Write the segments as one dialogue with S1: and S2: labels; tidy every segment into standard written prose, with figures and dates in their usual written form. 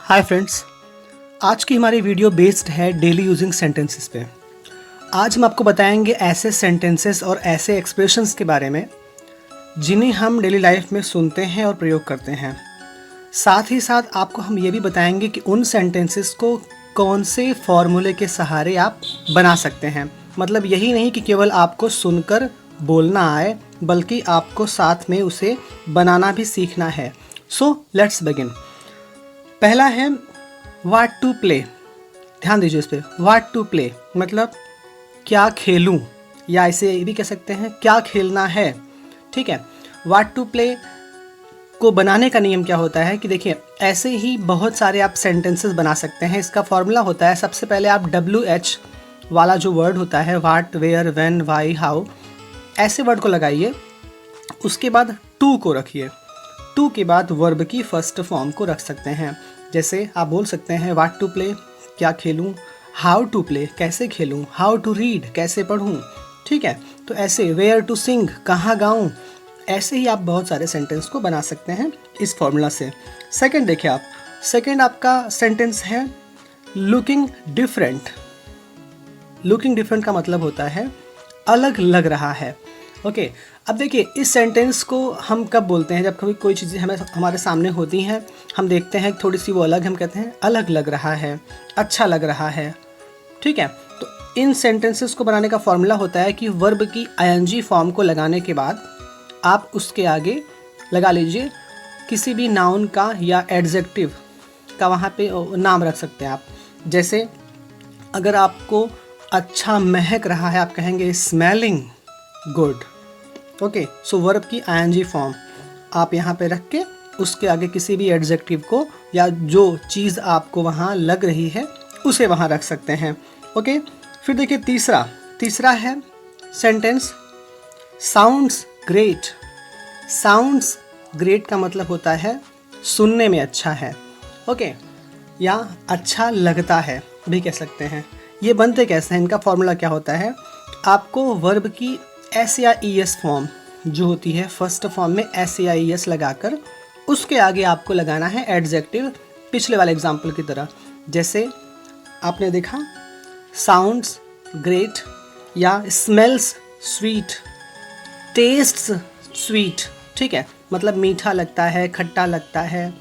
S1: Hi friends, आज की हमारी वीडियो बेस्ड है डेली यूजिंग सेंटेंसेस पे। आज हम आपको बताएंगे ऐसे सेंटेंसेस और ऐसे एक्सप्रेशंस के बारे में जिन्हें हम डेली लाइफ में सुनते हैं और प्रयोग करते हैं। साथ ही साथ आपको हम ये भी बताएंगे कि उन सेंटेंसेस को कौन से फॉर्मूले के सहारे आप बना सकते हैं। मतलब यही नहीं कि केवल आपको सुनकर बोलना आए, बल्कि आपको साथ में उसे बनाना भी सीखना है। So let's begin. पहला है वाट टू प्ले। ध्यान दीजिए इस पे, वाट टू प्ले मतलब क्या खेलूं, या इसे ये भी कह सकते हैं क्या खेलना है। ठीक है, वाट टू प्ले को बनाने का नियम क्या होता है कि देखिए, ऐसे ही बहुत सारे आप सेंटेंसेस बना सकते हैं। इसका फॉर्मूला होता है, सबसे पहले आप WH वाला जो वर्ड होता है, वाट, वेयर, व्हेन, व्हाई, हाउ, ऐसे वर्ड को लगाइए। उसके बाद टू को रखिए। टू के बाद वर्ब की फर्स्ट फॉर्म को रख सकते हैं। जैसे आप बोल सकते हैं वाट टू प्ले क्या खेलूं, हाउ टू प्ले कैसे खेलूं, हाउ टू रीड कैसे पढ़ूं। ठीक है, तो ऐसे वेयर टू सिंग कहाँ गाऊं, ऐसे ही आप बहुत सारे सेंटेंस को बना सकते हैं इस फॉर्मूला से। सेकंड देखिए आप, सेकंड आपका सेंटेंस है लुकिंग डिफरेंट। लुकिंग डिफरेंट का मतलब होता है अलग लग रहा है। ओके, अब देखिए इस सेंटेंस को हम कब बोलते हैं, जब कभी कोई चीज़ें हमारे सामने होती हैं, हम देखते हैं थोड़ी सी वो अलग, हम कहते हैं अलग लग रहा है, अच्छा लग रहा है। ठीक है, तो इन सेंटेंसेस को बनाने का फॉर्मूला होता है कि वर्ब की ING फॉर्म को लगाने के बाद आप उसके आगे लगा लीजिए किसी भी नाउन का या एडजेक्टिव का, वहाँ पे नाम रख सकते हैं आप। जैसे अगर आपको अच्छा महक रहा है, आप कहेंगे स्मेलिंग गुड। ओके, सो वर्ब की ING फॉर्म आप यहाँ पे रख के उसके आगे किसी भी एडजेक्टिव को या जो चीज़ आपको वहाँ लग रही है उसे वहाँ रख सकते हैं। ओके, फिर देखिए तीसरा है sentence sounds great. Sounds great का मतलब होता है सुनने में अच्छा है। ओके, या अच्छा लगता है भी कह सकते हैं। ये बनते कैसे हैं, इनका फॉर्मूला क्या होता है, आपको वर्ब की S या ES फॉर्म जो होती है, फर्स्ट फॉर्म में S या ES लगाकर उसके आगे आपको लगाना है एडजेक्टिव, पिछले वाले एग्जाम्पल की तरह। जैसे आपने देखा साउंड्स ग्रेट या स्मेल्स स्वीट, टेस्ट्स स्वीट। ठीक है, मतलब मीठा लगता है, खट्टा लगता है,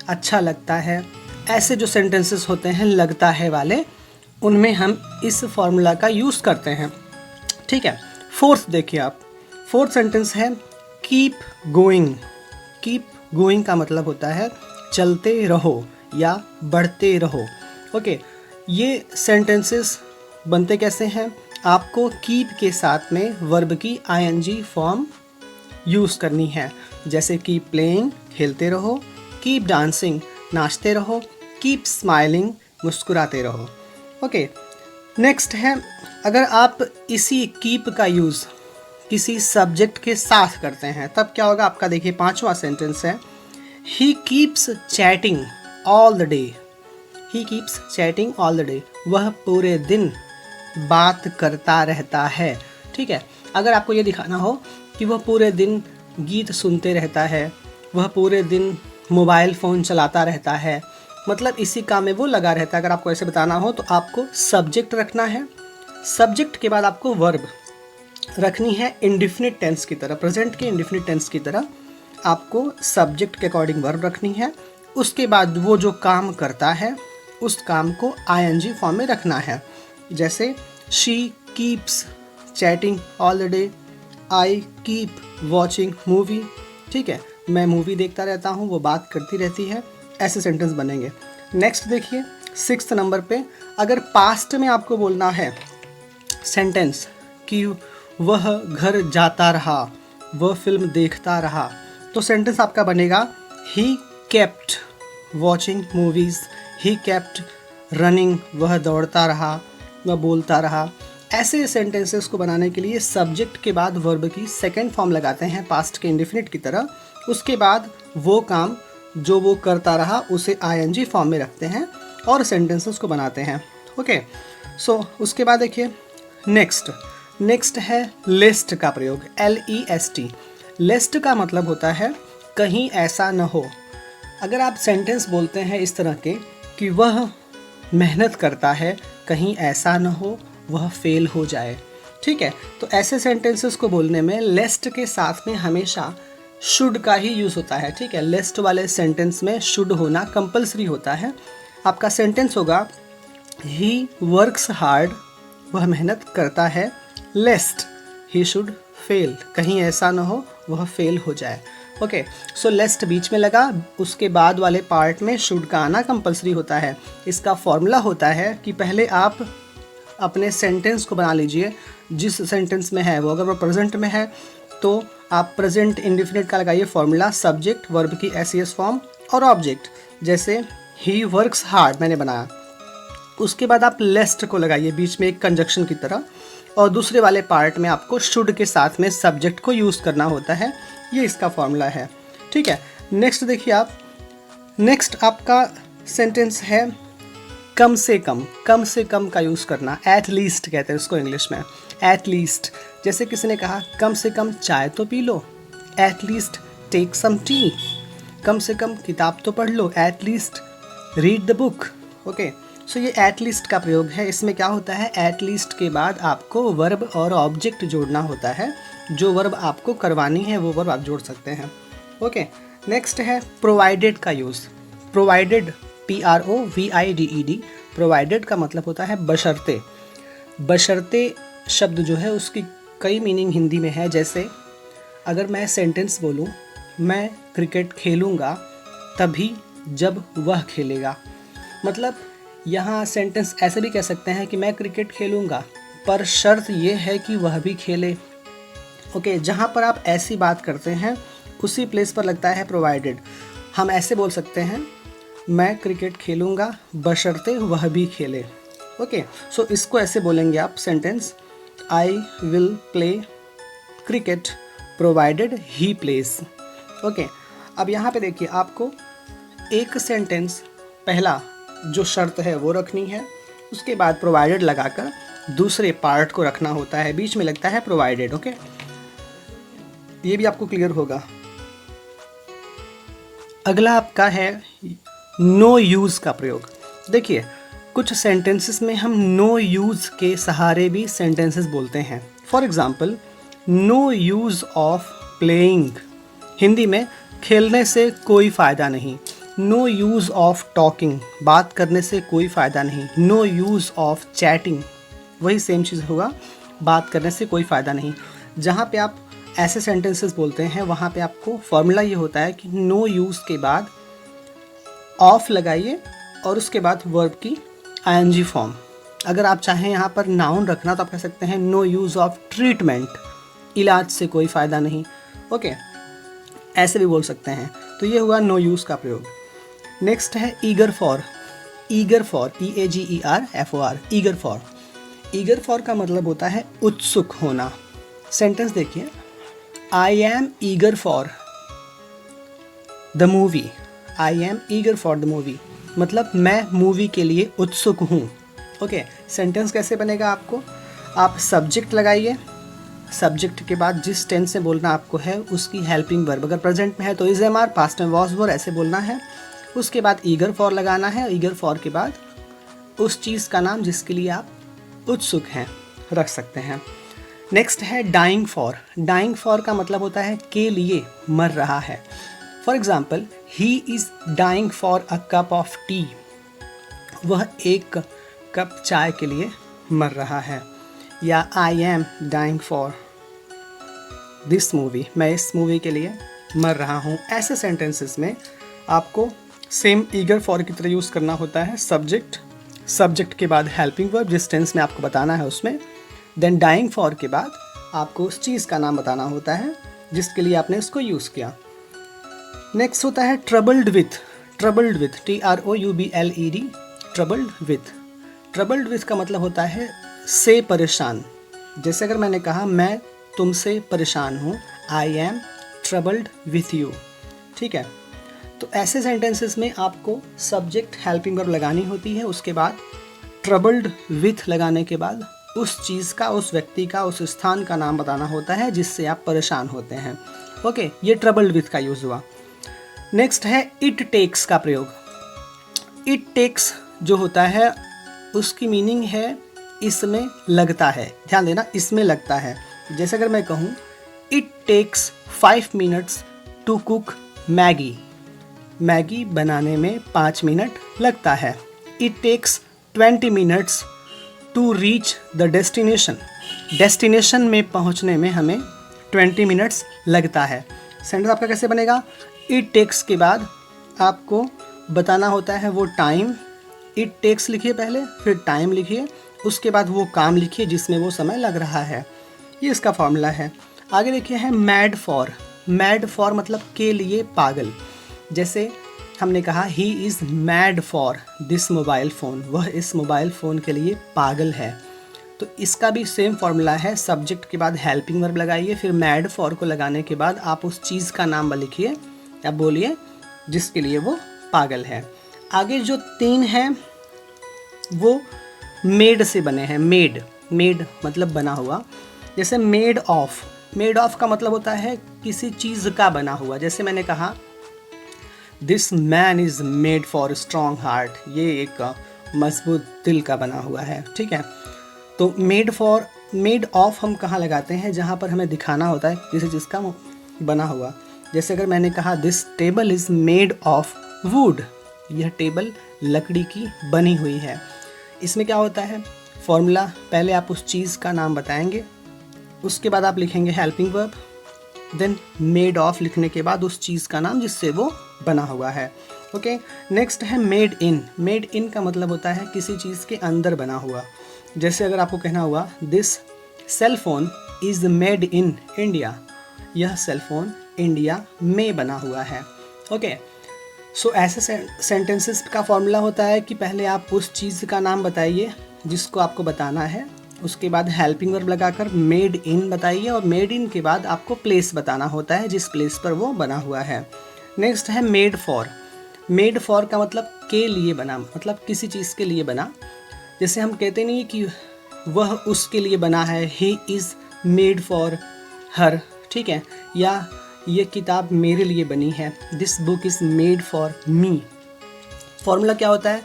S1: अच्छा लगता है। ऐसे जो सेंटेंसेस होते हैं लगता है वाले, उनमें हम इस फॉर्मूला का यूज़ करते हैं। ठीक है, फोर्थ देखिए आप, फोर्थ सेंटेंस है कीप गोइंग। कीप गोइंग का मतलब होता है चलते रहो या बढ़ते रहो। ओके, ये सेंटेंसेस बनते कैसे हैं, आपको कीप के साथ में वर्ब की ING फॉर्म यूज़ करनी है। जैसे कीप प्लेइंग खेलते रहो, कीप डांसिंग नाचते रहो, कीप स्माइलिंग मुस्कुराते रहो। ओके, नेक्स्ट है, अगर आप इसी कीप का यूज़ किसी सब्जेक्ट के साथ करते हैं तब क्या होगा आपका। देखिए पांचवा सेंटेंस है he keeps chatting all the day. He keeps chatting all the day, वह पूरे दिन बात करता रहता है। ठीक है, अगर आपको ये दिखाना हो कि वह पूरे दिन गीत सुनते रहता है, वह पूरे दिन मोबाइल फ़ोन चलाता रहता है, मतलब इसी काम में वो लगा रहता है। अगर आपको ऐसे बताना हो तो आपको सब्जेक्ट रखना है, सब्जेक्ट के बाद आपको वर्ब रखनी है इंडेफिनिट टेंस की तरह, प्रेजेंट के इंडेफिनिट टेंस की तरह आपको सब्जेक्ट के अकॉर्डिंग वर्ब रखनी है। उसके बाद वो जो काम करता है उस काम को ING फॉर्म में रखना है। जैसे she keeps chatting all the day, I keep watching movie. ठीक है, मैं मूवी देखता रहता हूँ, वो बात करती रहती है। ऐसे सेंटेंस बनेंगे। नेक्स्ट देखिए 6th नंबर पे, अगर पास्ट में आपको बोलना है सेंटेंस कि वह घर जाता रहा, वह फिल्म देखता रहा, तो सेंटेंस आपका बनेगा he kept watching movies, he kept running, वह दौड़ता रहा, वह बोलता रहा। ऐसे सेंटेंसेस को बनाने के लिए सब्जेक्ट के बाद वर्ब की सेकंड फॉर्म लगाते हैं पास्ट के इंडेफिनिट की तरह। उसके बाद वो काम जो वो करता रहा उसे ING फॉर्म में रखते हैं और सेंटेंसेस को बनाते हैं। ओके, सो उसके बाद देखिए नेक्स्ट है लिस्ट का प्रयोग, LEST। लिस्ट का मतलब होता है कहीं ऐसा न हो। अगर आप सेंटेंस बोलते हैं इस तरह के कि वह मेहनत करता है, कहीं ऐसा न हो वह फेल हो जाए। ठीक है, तो ऐसे सेंटेंसेस को बोलने में लेस्ट के साथ में हमेशा शुड का ही यूज़ होता है। ठीक है, लेस्ट वाले सेंटेंस में शुड होना कंपलसरी होता है। आपका सेंटेंस होगा ही वर्क्स हार्ड, वह मेहनत करता है, लेस्ट ही शुड फेल, कहीं ऐसा ना हो वह फेल हो जाए। ओके, सो लेस्ट बीच में लगा, उसके बाद वाले पार्ट में शुड का आना कंपलसरी होता है। इसका फॉर्मूला होता है कि पहले आप अपने सेंटेंस को बना लीजिए, जिस सेंटेंस में है वो, अगर वो प्रेजेंट में है तो आप प्रेजेंट इंडेफिनिट का लगाइए फॉर्मूला, सब्जेक्ट वर्ब की एस फॉर्म और ऑब्जेक्ट, जैसे ही वर्क्स हार्ड मैंने बनाया। उसके बाद आप लेस्ट को लगाइए बीच में एक कंजक्शन की तरह, और दूसरे वाले पार्ट में आपको शुड के साथ में सब्जेक्ट को यूज़ करना होता है। ये इसका फॉर्मूला है। ठीक है, नेक्स्ट देखिए आप, नेक्स्ट आपका सेंटेंस है कम से कम। कम से कम का यूज़ करना, एट लीस्ट कहते हैं उसको इंग्लिश में, एट लीस्ट। जैसे किसी ने कहा कम से कम चाय तो पी लो, at least take some tea. कम से कम किताब तो पढ़ लो, at least read the book. Okay, so ये एट लीस्ट का प्रयोग है। इसमें क्या होता है, एट लीस्ट के बाद आपको वर्ब और ऑब्जेक्ट जोड़ना होता है। जो वर्ब आपको करवानी है वो वर्ब आप जोड़ सकते हैं। ओके, नेक्स्ट है प्रोवाइडेड का यूज़। प्रोवाइडेड, PROVIDED, प्रोवाइडेड का मतलब होता है बशर्ते। बशर्ते शब्द जो है उसकी कई मीनिंग हिंदी में है। जैसे अगर मैं सेंटेंस बोलूँ, मैं क्रिकेट खेलूँगा तभी जब वह खेलेगा, मतलब यहाँ सेंटेंस ऐसे भी कह सकते हैं कि मैं क्रिकेट खेलूँगा पर शर्त ये है कि वह भी खेले। ओके, जहाँ पर आप ऐसी बात करते हैं उसी प्लेस पर लगता है प्रोवाइडेड। हम ऐसे बोल सकते हैं, मैं क्रिकेट खेलूँगा बशर्ते वह भी खेले। ओके, सो इसको ऐसे बोलेंगे आप sentence, I will play cricket provided he place. Okay, अब यहाँ पे देखिए, आपको एक सेंटेंस पहला जो शर्त है वो रखनी है, उसके बाद प्रोवाइडेड लगाकर दूसरे पार्ट को रखना होता है, बीच में लगता है प्रोवाइडेड। ओके, ये भी आपको क्लियर होगा। अगला आपका है नो यूज़ का प्रयोग। देखिए, कुछ सेंटेंसेस में हम नो यूज़ के सहारे भी सेंटेंसेस बोलते हैं। For example, no use of playing, Hindi में खेलने से कोई फ़ायदा नहीं। नो यूज़ ऑफ टॉकिंग, बात करने से कोई फ़ायदा नहीं। नो यूज़ ऑफ चैटिंग, वही सेम चीज़ होगा, बात करने से कोई फ़ायदा नहीं। जहाँ पे आप ऐसे सेंटेंसेस बोलते हैं वहाँ पे आपको फॉर्मूला ये होता है कि नो यूज़ के बाद ऑफ लगाइए और उसके बाद वर्ब की ING फॉर्म। अगर आप चाहें यहाँ पर नाउन रखना तो आप कह सकते हैं नो यूज़ ऑफ ट्रीटमेंट, इलाज से कोई फ़ायदा नहीं। ओके, ऐसे भी बोल सकते हैं। तो ये हुआ नो यूज़ का प्रयोग। नेक्स्ट है eager for. Eager for, EAGERFOR, eager for. Eager for का मतलब होता है उत्सुक होना। सेंटेंस देखिए, I am eager for the movie. I am eager for the movie, मतलब मैं मूवी के लिए उत्सुक हूँ। ओके, सेंटेंस कैसे बनेगा, आपको आप सब्जेक्ट लगाइए, सब्जेक्ट के बाद जिस टेंस से बोलना आपको है उसकी हेल्पिंग वर्ब, अगर प्रेजेंट में है तो इज एम आर, पास्ट में वॉज वर, ऐसे बोलना है। उसके बाद ईगर फॉर लगाना है, ईगर फॉर के बाद उस चीज़ का नाम जिसके लिए आप उत्सुक हैं रख सकते हैं। नेक्स्ट है डाइंग फॉर। डाइंग फॉर का मतलब होता है के लिए, मर रहा है। For example, he is dying for a cup of tea, वह एक कप चाय के लिए मर रहा है। या I am dying for this movie, मैं इस मूवी के लिए मर रहा हूँ। ऐसे सेंटेंसेस में आपको सेम ईगर फॉर की तरह यूज़ करना होता है। सब्जेक्ट, सब्जेक्ट के बाद हेल्पिंग वर्ब जिस टेंस में आपको बताना है उसमें, देन डाइंग फॉर के बाद आपको उस चीज़ का नाम बताना होता है जिसके लिए आपने इसको यूज़ किया। नेक्स्ट होता है troubled with. Troubled with, TROUBLED, troubled with. Troubled with का मतलब होता है से परेशान। जैसे अगर मैंने कहा मैं तुमसे परेशान हूँ, I am troubled with you. ठीक है, तो ऐसे सेंटेंसेस में आपको सब्जेक्ट हेल्पिंग वर्ब लगानी होती है, उसके बाद ट्रबल्ड विथ लगाने के बाद उस चीज़ का, उस व्यक्ति का, उस स्थान का नाम बताना होता है जिससे आप परेशान होते हैं। ओके, ये ट्रबल्ड विथ का यूज़ हुआ। नेक्स्ट है इट टेक्स का प्रयोग। इट टेक्स जो होता है उसकी मीनिंग है इसमें लगता है। ध्यान देना, इसमें लगता है। जैसे अगर मैं कहूँ it takes 5 minutes to cook Maggi, Maggi बनाने में 5 मिनट लगता है। It takes 20 minutes to reach the destination, destination में पहुंचने में हमें 20 मिनट्स लगता है। सेंटेंस आपका कैसे बनेगा? इट टेक्स के बाद आपको बताना होता है वो टाइम। इट टेक्स लिखिए पहले, फिर टाइम लिखिए, उसके बाद वो काम लिखिए जिसमें वो समय लग रहा है। ये इसका फॉर्मूला है। आगे देखिए है मैड फॉर। मैड फॉर मतलब के लिए पागल। जैसे हमने कहा he is mad for this mobile phone, वह इस मोबाइल फ़ोन के लिए पागल है। तो इसका भी सेम फॉर्मूला है। सब्जेक्ट के बाद हेल्पिंग वर्ब लगाइए, फिर मैड फॉर को लगाने के बाद आप उस चीज़ का नाम लिखिए या बोलिए जिसके लिए वो पागल है। आगे जो 3 हैं वो मेड से बने हैं। मेड, मेड मतलब बना हुआ। जैसे मेड ऑफ, मेड ऑफ का मतलब होता है किसी चीज़ का बना हुआ। जैसे मैंने कहा this man is made for strong heart, ये एक मजबूत दिल का बना हुआ है। ठीक है, तो मेड फॉर, मेड ऑफ हम कहाँ लगाते हैं? जहाँ पर हमें दिखाना होता है किसी चीज़ का बना हुआ। जैसे अगर मैंने कहा this table is made of would, यह टेबल लकड़ी की बनी हुई है। इसमें क्या होता है फॉर्मूला? पहले आप उस चीज़ का नाम बताएंगे, उसके बाद आप लिखेंगे helping verb, then made of लिखने के बाद उस चीज़ का नाम जिससे वो बना हुआ है। ओके, नेक्स्ट है मेड इन। मेड इन का मतलब होता है किसी चीज़ के अंदर बना हुआ। जैसे अगर आपको कहना हुआ this cell phone is made in India, यह सेल फोन इंडिया में बना हुआ है। ओके, सो ऐसे सेंटेंसेस का फॉर्मूला होता है कि पहले आप उस चीज़ का नाम बताइए जिसको आपको बताना है, उसके बाद हेल्पिंग वर्ब लगाकर मेड इन बताइए, और मेड इन के बाद आपको प्लेस बताना होता है जिस प्लेस पर वो बना हुआ है। नेक्स्ट है मेड फॉर। मेड फॉर का मतलब के लिए बना, मतलब किसी चीज़ के लिए बना। जैसे हम कहते नहीं कि वह उसके लिए बना है, he is made for her. ठीक है, या ये किताब मेरे लिए बनी है, this book is made for me. Formula क्या होता है?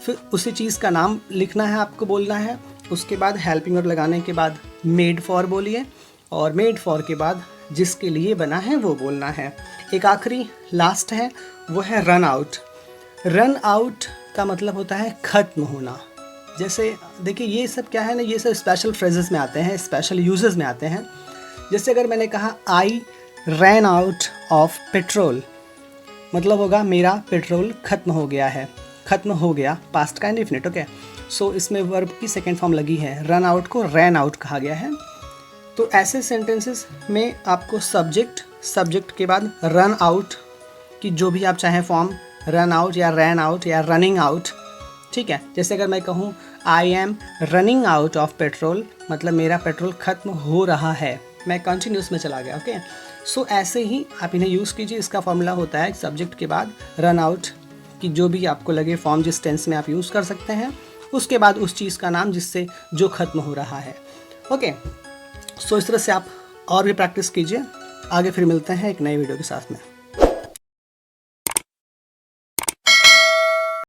S1: फिर उसी चीज़ का नाम लिखना है, आपको बोलना है, उसके बाद हेल्पिंग वर्ब लगाने के बाद मेड फॉर बोलिए, और मेड फॉर के बाद जिसके लिए बना है वो बोलना है। एक आखिरी लास्ट है, वो है रन आउट। रन आउट का मतलब होता है ख़त्म होना। जैसे देखिए ये सब क्या है ना, ये सब स्पेशल फ्रेजेस में आते हैं, स्पेशल यूजेस में आते हैं। जैसे अगर मैंने कहा आई रैन आउट ऑफ पेट्रोल, मतलब होगा मेरा पेट्रोल ख़त्म हो गया है। ख़त्म हो गया पास्ट का इंडेफिनिट। ओके, सो इसमें वर्ब की सेकेंड फॉर्म लगी है। रन आउट को रैन आउट कहा गया है। तो ऐसे सेंटेंसेस में आपको सब्जेक्ट के बाद रन आउट की जो भी आप चाहें फॉर्म, रन आउट या रैन आउट या रनिंग आउट। ठीक है, जैसे अगर मैं कहूँ I am running out of petrol, मतलब मेरा पेट्रोल ख़त्म हो रहा है, मैं कंटिन्यूस में चला गया। ओके, सो ऐसे ही आप इन्हें यूज़ कीजिए। इसका फॉर्मूला होता है सब्जेक्ट के बाद रन आउट की जो भी आपको लगे फॉर्म जिस टेंस में आप यूज़ कर सकते हैं, उसके बाद उस चीज़ का नाम जिससे जो ख़त्म हो रहा है। ओके, सो इस तरह से आप और भी प्रैक्टिस कीजिए। आगे फिर मिलते हैं एक नई वीडियो के साथ में।